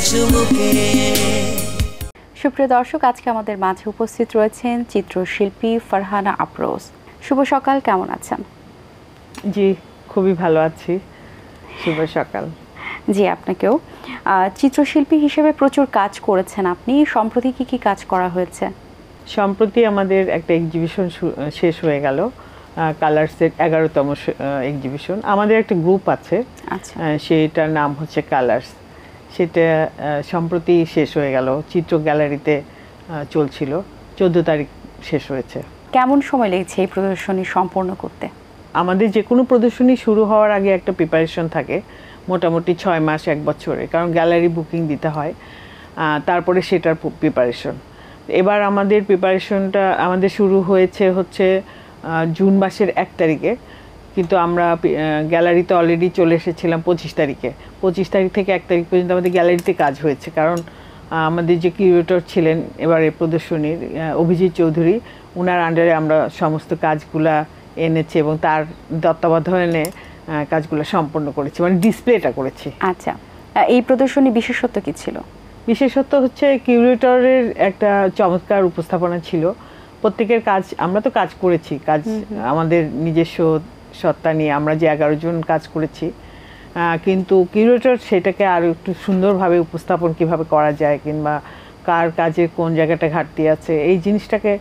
চুমুকে। সুপ্রিয় দর্শক, আজকে আমাদের মাঝে উপস্থিত রয়েছেন চিত্রশিল্পী ফারহানা আফরোজ। শুভ সকাল, কেমন আছেন? জি, খুবই ভালো আছি। শুভ সকাল। জি, আপনাকেও। চিত্রশিল্পী হিসেবে প্রচুর কাজ করেছেন আপনি। সম্প্রতি কি কাজ করা হয়েছে? সম্প্রতি আমাদের একটা এক্সিবিশন শেষ হয়ে গেল, কালার্সের 11তম এক্সিবিশন। আমাদের একটা গ্রুপ আছে, সেটার নাম হচ্ছে কালার্স। সেটা সম্প্রতি শেষ হয়ে গেল, চিত্র গ্যালারিতে চলছিল। 14 তারিখ শেষ হয়েছে। কেমন সময় লেগেছে এই প্রদর্শনী সম্পূর্ণ করতে? আমাদের যে কোনো প্রদর্শনী শুরু হওয়ার আগে একটা প্রিপারেশন থাকে, মোটামুটি 6 মাস 1 বছরে, কারণ গ্যালারি বুকিং দিতে হয়, তারপরে সেটার প্রিপারেশন। এবার আমাদের প্রিপারেশনটা আমাদের শুরু হয়েছে হচ্ছে জুন মাসের 1 তারিখে, কিন্তু আমরা গ্যালারিতে অলরেডি চলে এসেছিলাম 25 তারিখে। 25 তারিখ থেকে 1 তারিখ পর্যন্ত আমাদের গ্যালারিতে কাজ হয়েছে, কারণ আমাদের যে কিউরেটর ছিলেন এবারে প্রদর্শনীর, অভিজিৎ চৌধুরী, ওনার আন্ডারে আমরা সমস্ত কাজগুলা এনেছি এবং তার তত্ত্বাবধানে কাজগুলো সম্পন্ন করেছি, মানে ডিসপ্লেটা করেছি। আচ্ছা, এই প্রদর্শনী বিশেষত্ব কি ছিল? বিশেষত্ব হচ্ছে কিউরেটরের একটা চমৎকার উপস্থাপনা ছিল। প্রত্যেকের কাজ, আমরা তো কাজ করেছি, কাজ আমাদের নিজস্ব সত্তা নিয়ে আমরা যে 11 জন কাজ করেছি, কিন্তু কিউরেটর সেটাকে আরও একটু সুন্দরভাবে উপস্থাপন কিভাবে করা যায়, কিংবা কার কাজের কোন জায়গাটা ঘাটতি আছে, এই জিনিসটাকে,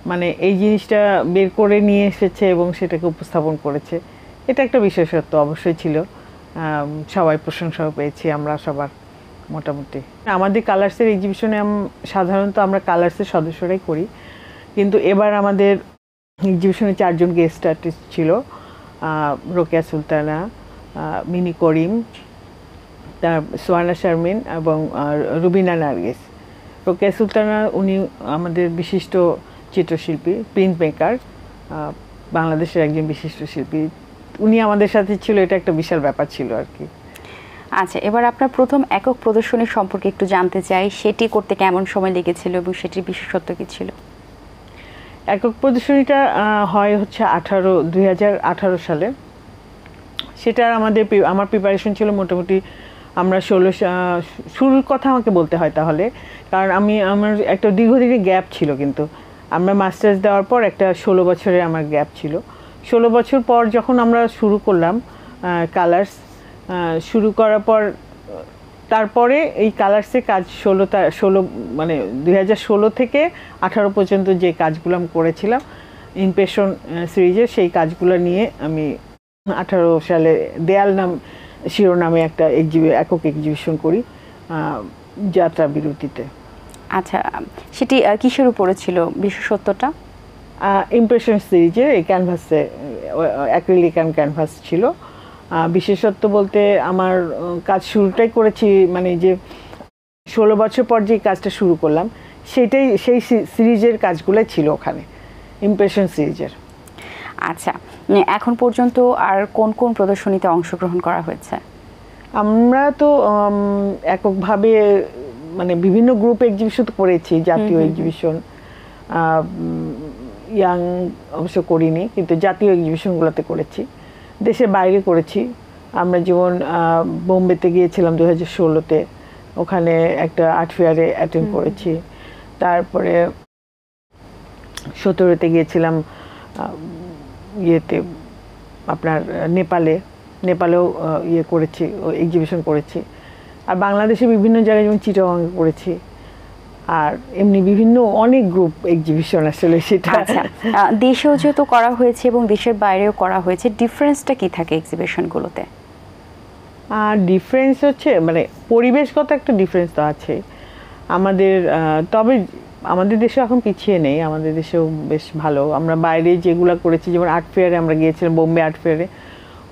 মানে এই জিনিসটা বের করে নিয়ে এসেছে এবং সেটাকে উপস্থাপন করেছে। এটা একটা বিশেষত্ব অবশ্যই ছিল। সবাই প্রশংসাও পেয়েছি আমরা সবার মোটামুটি। আমাদের কালার্সের এক্সিবিশনে সাধারণত আমরা কালার্সের সদস্যরাই করি, কিন্তু এবার আমাদের এক্সিবিশনে 4 জন গেস্ট আর্টিস্ট ছিল, রোকেয়া সুলতানা, মিনি করিম, সোয়ানা শারমিন এবং রুবিনা নার্গিস। রোকেয়া সুলতানা উনি আমাদের বিশিষ্ট চিত্রশিল্পী, প্রিন্ট মেকার, বাংলাদেশের একজন বিশিষ্ট শিল্পী। উনি আমাদের সাথে ছিল, এটা একটা বিশাল ব্যাপার ছিল আর কি। আচ্ছা, এবার আপনার প্রথম একক প্রদর্শনী সম্পর্কে একটু জানতে চাই। সেটি করতে কেমন সময় লেগেছিল এবং সেটির বিশেষত্ব কি ছিল? একক প্রদর্শনীটা হয় হচ্ছে 2018 সালে। সেটা আমার প্রিপারেশন ছিল মোটামুটি, আমরা শুরুর কথা আমাকে বলতে হয় তাহলে, কারণ আমার একটা দীর্ঘদিনের গ্যাপ ছিল, কিন্তু আমরা মাস্টার্স দেওয়ার পর একটা 16 বছরের আমার গ্যাপ ছিল। 16 বছর পর যখন আমরা শুরু করলাম কালার্স, শুরু করার পর তারপরে এই কালার্সে কাজ 2016 থেকে 18 পর্যন্ত যে কাজগুলো আমি করেছিলাম ইমপ্রেশন সিরিজের, সেই কাজগুলো নিয়ে আমি 18 সালে দেয়াল নাম শিরোনামে একটা একক এক্সিবিশন করি যাত্রা বিরতিতে। আচ্ছা, সেটি কিসের উপরে ছিল বিশেষত্বটা? ইমপ্রেশন সিরিজের এই ক্যানভাসে, অ্যাক্রিলিক ক্যানভাস ছিল। বিশেষত্ব বলতে আমার কাজ শুরুটাই করেছি, মানে যে 16 বছর পর যে কাজটা শুরু করলাম সেই সিরিজের কাজগুলোই ছিল ওখানে, ইমপ্রেশন সিরিজের। আচ্ছা, এখন পর্যন্ত আর কোন কোন প্রদর্শনীতে অংশগ্রহণ করা হয়েছে? আমরা তো এককভাবে, মানে বিভিন্ন গ্রুপ এক্সিবিশন করেছি, জাতীয় এক্সিবিশন, ইয়াং অবশ্য করিনি, কিন্তু জাতীয় এক্সিবিশনগুলোতে করেছি। দেশের বাইরে করেছি আমরা, যেমন বোম্বেতে গিয়েছিলাম 2016-তে, ওখানে একটা আর্ট ফেয়ারে অ্যাটেন্ড করেছি। তারপরে 17-তে গিয়েছিলাম ইয়েতে, আপনার নেপালেও করেছি, এক্সিবিশন করেছি। আর বাংলাদেশে বিভিন্ন জায়গায় যেমন চিটাগাঙে করেছি, আর এমনি বিভিন্ন অনেক গ্রুপ এক্সিবিশন আসলে। সেটা দেশেও যেহেতু করা হয়েছে এবং দেশের বাইরেও করা হয়েছে, ডিফারেন্সটা কি থাকে এক্সিবিশনগুলোতে? ডিফারেন্স হচ্ছে, মানে পরিবেশগত একটা ডিফারেন্স তো আছে আমাদের, তবে আমাদের দেশে এখন পিছিয়ে নেই, আমাদের দেশেও বেশ ভালো। আমরা বাইরে যেগুলো করেছি, যেমন আর্ট ফেয়ারে আমরা গিয়েছিলাম, বোম্বে আর্ট ফেয়ারে,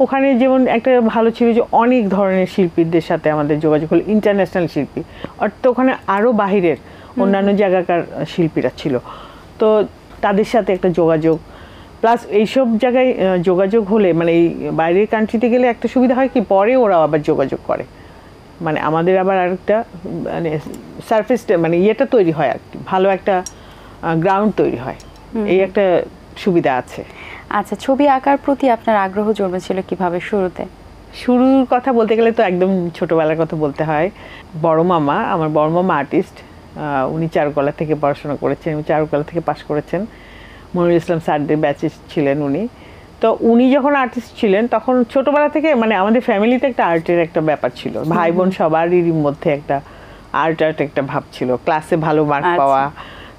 ওখানে যেমন একটা ভালো ছিল যে অনেক ধরনের শিল্পীদের সাথে আমাদের যোগাযোগ হলো, ইন্টারন্যাশনাল শিল্পী, অর্থাৎ ওখানে আরও বাহিরের অন্যান্য জায়গাকার শিল্পীরা ছিল, তো তাদের সাথে একটা যোগাযোগ, প্লাস এইসব জায়গায় যোগাযোগ হলে, মানে এই বাইরের কান্ট্রিতে গেলে একটা সুবিধা হয় কি, পরে ওরাও আবার যোগাযোগ করে, মানে আমাদের আবার আরেকটা মানে সারফেসটা, মানে ইয়েটা তৈরি হয় আর কি, ভালো একটা গ্রাউন্ড তৈরি হয়, এই একটা সুবিধা আছে। আচ্ছা, ছবি আঁকার প্রতি আপনার আগ্রহ জন্মেছিল কিভাবে শুরুতে? শুরুর কথা বলতে গেলে তো একদম ছোটবেলার কথা বলতে হয়। আমার বড় মামা আর্টিস্ট, উনি চারুকলা থেকে পড়াশোনা করেছেন, চারুকলা থেকে পাশ করেছেন। মনিরুল ইসলাম স্যারদের ব্যাচে ছিলেন উনি। তো উনি যখন আর্টিস্ট ছিলেন তখন ছোটবেলা থেকে মানে আমাদের ফ্যামিলিতে একটা আর্টের একটা ব্যাপার ছিল, ভাই বোন সবারই মধ্যে একটা আর্ট একটা ভাব ছিল। ক্লাসে ভালো মার্ক পাওয়া,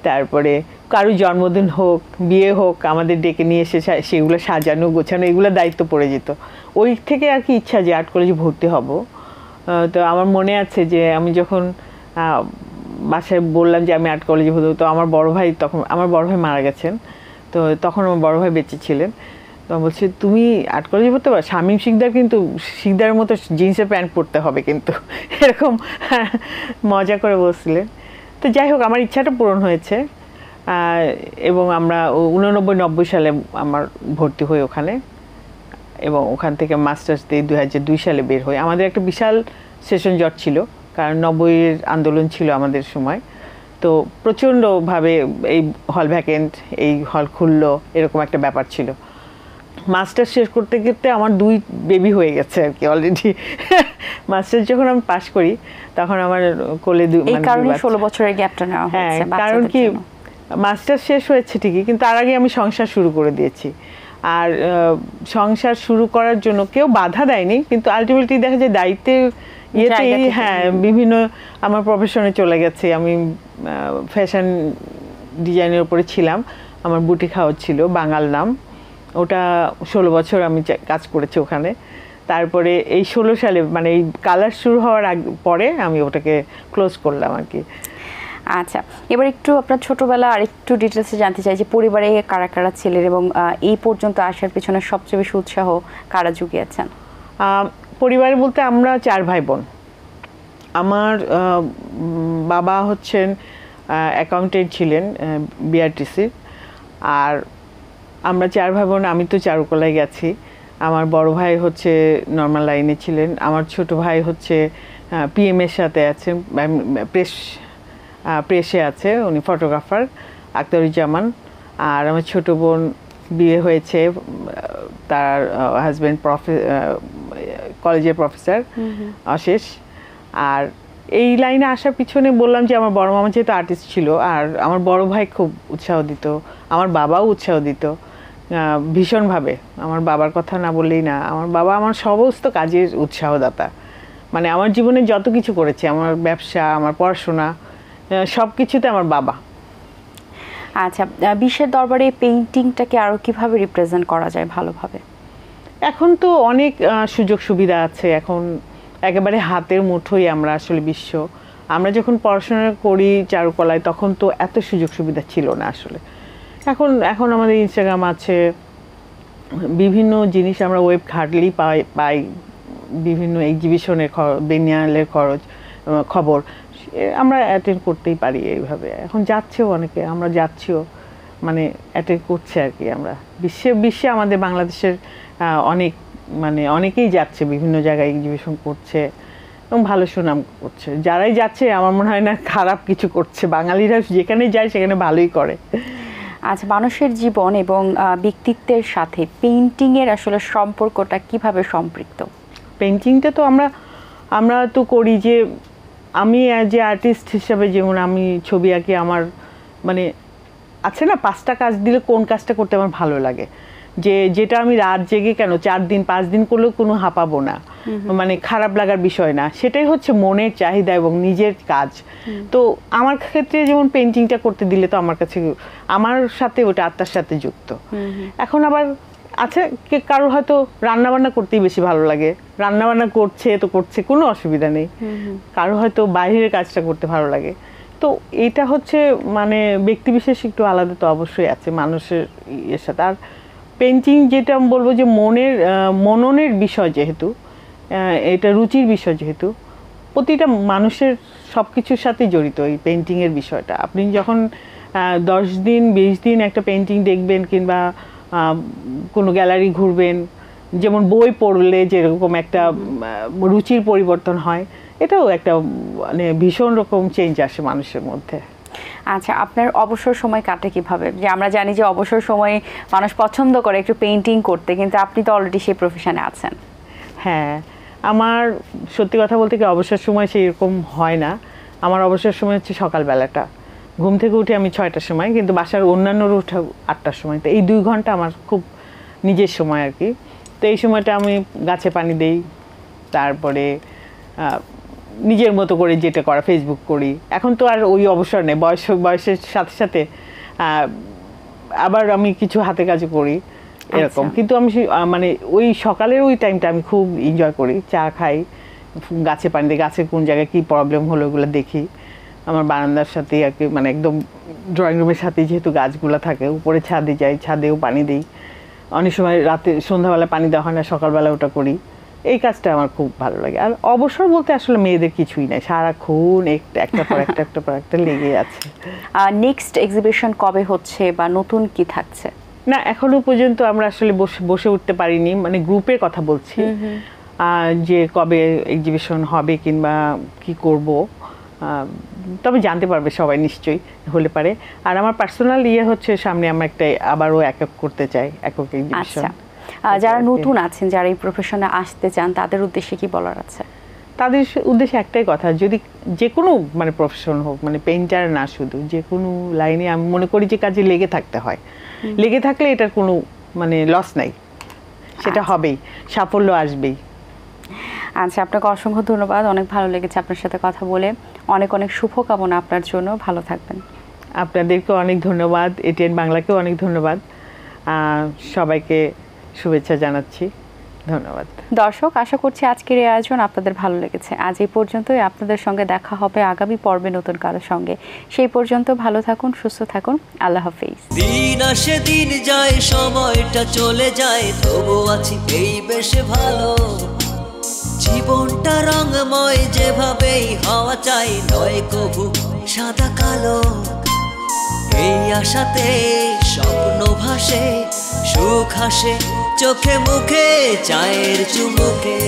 তারপরে কারো জন্মদিন হোক, বিয়ে হোক, আমাদের ডেকে নিয়ে এসে সেগুলো সাজানো গোছানো, এগুলো দায়িত্ব পড়ে যেত। ওই থেকে আর কি ইচ্ছা যে আর্ট কলেজে ভর্তি হব। তো আমার মনে আছে যে আমি যখন বাসায় বললাম যে আমি আর্ট কলেজে ভর্তি হব, তো আমার বড় ভাই মারা গেছেন। তো তখন আমার বড় ভাই বেঁচে ছিলেন। তো বলছে তুমি আর্ট কলেজে পড়তে পারো, শামীম শিকদার কিন্তু শিকদারের মতো জিন্সের প্যান্ট পরতে হবে কিন্তু, এরকম মজা করে বলছিলেন। তো যাই হোক, আমার ইচ্ছাটা পূরণ হয়েছে এবং আমরা 89-90 সালে আমার ভর্তি হই ওখানে, এবং ওখান থেকে মাস্টার্স দিয়ে 2002 সালে বের হই। আমাদের একটা বিশাল সেশন জট ছিল, কারণ 90-এর আন্দোলন ছিল আমাদের সময়। তো প্রচণ্ডভাবে এই হল ভ্যাকেন্ট, এই হল খুললো, এরকম একটা ব্যাপার ছিল। মাস্টার্স শেষ করতে করতে আমার 2 বেবি হয়ে গেছে আর কি অলরেডি। মাস্টার্স যখন আমি পাশ করি তখন আমার কোলে এই কারণে 16 বছরের গ্যাপটা নেওয়া হয়েছে। কারণ কি মাস্টার্স শেষ হয়েছে ঠিকই, কিন্তু তার আগে আমি সংসার শুরু করে দিয়েছি। আর সংসার শুরু করার জন্য কেউ বাধা দেয়নি, কিন্তু আলটিমেটলি দেখা যায় দায়িত্বের বিভিন্ন আমার প্রফেশনে চলে গেছে। আমি ফ্যাশন ডিজাইনের উপরে ছিলাম, আমার বুটিক হাউস ছিল, বাঙাল নাম। ওটা 16 বছর আমি কাজ করেছি ওখানে। তারপরে এই 16 সালে মানে এই কালার শুরু হওয়ার পরে আমি ওটাকে ক্লোজ করলাম আর কি। আচ্ছা, এবার একটু আপনার ছোটবেলা আর একটু ডিটেলসে জানতে চাই যে পরিবারে কারা কারা ছিলেন এবং এই পর্যন্ত আসার পেছনে সবচেয়ে বেশি উৎসাহ কারা জুগিয়েছেন? পরিবারে বলতে আমরা 4 ভাই বোন। আমার বাবা হচ্ছেন অ্যাকাউন্টেন্ট ছিলেন বিআরটিসি, আর আমরা 4 ভাই বোন। আমি তো চারুকলায় গেছি। আমার বড় ভাই হচ্ছে নর্মাল লাইনে ছিলেন। আমার ছোট ভাই হচ্ছে পিএমের সাথে আছে, প্রেসে আছে, উনি ফটোগ্রাফার, আক্তারুজ্জামান। আর আমার ছোট বোন বিয়ে হয়েছে, তার হাজব্যান্ড কলেজের প্রফেসর অশেষ। আর এই লাইনে আসার পিছনে বললাম যে আমার বড় মামা যেহেতু আর্টিস্ট ছিল, আর আমার বড় ভাই খুব উৎসাহ দিত, আমার বাবাও উৎসাহ দিত ভীষণভাবে। আমার বাবার কথা না বললেই না, আমার বাবা আমার সমস্ত কাজের উৎসাহদাতা। মানে আমার জীবনে যত কিছু করেছে, আমার ব্যবসা, আমার পড়াশোনা, সব কিছুতে আমার বাবা। আচ্ছা, বিশ্বের দরবারে পেইন্টিংটাকে আরও কিভাবে রিপ্রেজেন্ট করা যায় ভালোভাবে? এখন তো অনেক সুযোগ সুবিধা আছে, এখন একেবারে হাতের মুঠোই আমরা আসলে বিশ্ব। আমরা যখন পড়াশোনা করি চারুকলায় তখন তো এত সুযোগ সুবিধা ছিল না আসলে। এখন আমাদের ইনস্টাগ্রাম আছে, বিভিন্ন জিনিস আমরা ওয়েব ঘাটলেই পাই, বিভিন্ন এক্সিবিশনের বিনিয়ালের খবর আমরা অ্যাটেন্ড করতেই পারি এইভাবে। এখন যাচ্ছেও অনেকে, আমরা যাচ্ছিও, মানে অ্যাটেন্ড করছে আর কি। আমরা বিশ্বে আমাদের বাংলাদেশের অনেকেই যাচ্ছে, বিভিন্ন জায়গায় এক্সিবিশন করছে এবং ভালো সুনাম করছে। যারাই যাচ্ছে আমার মনে হয় না খারাপ কিছু করছে, বাঙালিরা যেখানে যায় সেখানে ভালোই করে। আচ্ছা, মানুষের জীবন এবং ব্যক্তিত্বের সাথে পেইন্টিংয়ের আসলে সম্পর্কটা কিভাবে সম্পৃক্ত? পেইন্টিংটা তো আমরা তো করি যে, আমি অ্যাজ এ আর্টিস্ট হিসাবে যেমন আমি ছবি আঁকি, আমার মানে আছে না 5টা কাজ দিলে কোন কাজটা করতে আমার ভালো লাগে, যেটা আমি রাত জেগে কেন 4 দিন 5 দিন করলেও কোনো হাঁপাবো না, মানে খারাপ লাগার বিষয় না। সেটাই হচ্ছে মনের চাহিদা এবং নিজের কাজ। তো আমার ক্ষেত্রে যেমন পেইন্টিংটা করতে দিলে তো আমার কাছে, আমার সাথে ওটা আত্মার সাথে যুক্ত। এখন আবার আছে কারোর হয়তো রান্নাবান্না করতেই বেশি ভালো লাগে, রান্নাবান্না করছে কোনো অসুবিধা নেই। কারো হয়তো বাইরের কাজটা করতে ভালো লাগে। তো এটা হচ্ছে মানে ব্যক্তিবিশেষ একটু আলাদা তো অবশ্যই আছে মানুষের এর সাথে। আর পেইন্টিং যেটা বলবো যে মননের বিষয়, যেহেতু এটা রুচির বিষয়, যেহেতু প্রতিটা মানুষের সব কিছুর সাথে জড়িত এই পেইন্টিংয়ের বিষয়টা। আপনি যখন 10 দিন 20 দিন একটা পেইন্টিং দেখবেন কিংবা কোনো গ্যালারি ঘুরবেন, যেমন বই পড়লে যেরকম একটা রুচির পরিবর্তন হয়, এটাও একটা মানে ভীষণ রকম চেঞ্জ আসে মানুষের মধ্যে। আচ্ছা, আপনার অবসর সময় কাটে কিভাবে? যে আমরা জানি যে অবসর সময়ে মানুষ পছন্দ করে একটু পেইন্টিং করতে, কিন্তু আপনি তো অলরেডি সেই প্রফেশনে আছেন। হ্যাঁ, আমার সত্যি কথা বলতে কি অবসর সময় সেরকম হয় না। আমার অবসর সময় হচ্ছে সকালবেলাটা। ঘুম থেকে উঠে আমি 6টার সময়, কিন্তু বাসার অন্যান্যরা উঠে 8টার সময়। তো এই 2 ঘন্টা আমার খুব নিজের সময় আর কি। তো এই সময়টা আমি গাছে পানি দেই, তারপরে নিজের মতো করে যেটা করা ফেসবুক করি। এখন তো আর ওই অবসর নেই, বয়সের সাথে সাথে আবার আমি কিছু হাতে কাজে করি এরকম। কিন্তু আমি মানে ওই সকালের ওই টাইমটা আমি খুব এনজয় করি, চা খাই, গাছে পানি দিই, গাছের কোন জায়গায় কী প্রবলেম হলো ওগুলো দেখি। আমার বারান্দার সাথে আর কি, মানে একদম ড্রয়িং রুমের সাথে যেহেতু গাছগুলো থাকে, উপরে ছাদে যাই, ছাদেও পানি দিই। অনেক সময় রাতে সন্ধ্যাবেলা পানি দেওয়া হয় না, সকালবেলা ওটা করি। এই কাজটা আমার খুব ভালো লাগে। আর অবসর বলতে আসলে মেয়েদের কিছুই নাই, সারাক্ষণ একটা পর একটা লেগে আছে। নেক্সট এক্সিবিশন কবে হচ্ছে বা নতুন কি থাকছে? না, এখনো পর্যন্ত আমরা আসলে বসে উঠতে পারিনি, মানে গ্রুপের কথা বলছি যে কবে এক্সিবিশন হবে কিংবা কি করব। তবে জানতে পারবে সবাই নিশ্চয়ই হলে পারে। আর আমার পার্সোনাল হচ্ছে সামনে আমরা একটা আবারও একক করতে চাই, একক এক্সিবিশন। যারা নতুন আছেন, যারা এই প্রফেশনে আসতে চান, তাদের উদ্দেশ্যে কি বলার আছে? তাদের উদ্দেশ্যে একটাই কথা, যদি যে কোনো মানে প্রফেশন হোক, মানে পেইন্টার না শুধু, যে কোনো লাইনে আমি মনে করি যে কাজে লেগে থাকতে হয়। লেগে থাকলে এটার কোনো মানে লস নাই, সেটা হবেই, সাফল্য আসবেই। আচ্ছা, আপনাকে অসংখ্য ধন্যবাদ, অনেক ভালো লেগেছে আপনার সাথে কথা বলে। অনেক অনেক শুভকামনা আপনার জন্য, ভালো থাকবেন। আপনাদেরকে অনেক ধন্যবাদ, এটিএন বাংলাকেও অনেক ধন্যবাদ, সবাইকে শুভেচ্ছা জানাচ্ছি, ধন্যবাদ। দর্শক, আশা করছি আজকের এই আয়োজন আপনাদের ভালো লেগেছে। আজ এই পর্যন্তই, আপনাদের সঙ্গে দেখা হবে আগামী পর্বে নতুন কারোর সঙ্গে। সেই পর্যন্ত ভালো থাকুন, সুস্থ থাকুন, আল্লাহ হাফেজ। দিন আসে দিন যায়, সময়টা চলে যায়, তবু আছি এই বেশ ভালো। জীবনটা রঙময়, যেভাবেই হওয়া চাই, নয় কবু সাদা কালো। এই আশাতে স্বপ্ন ভাসে, সুখ হাসে চোখে মুখে, চায়ের চুমুকে।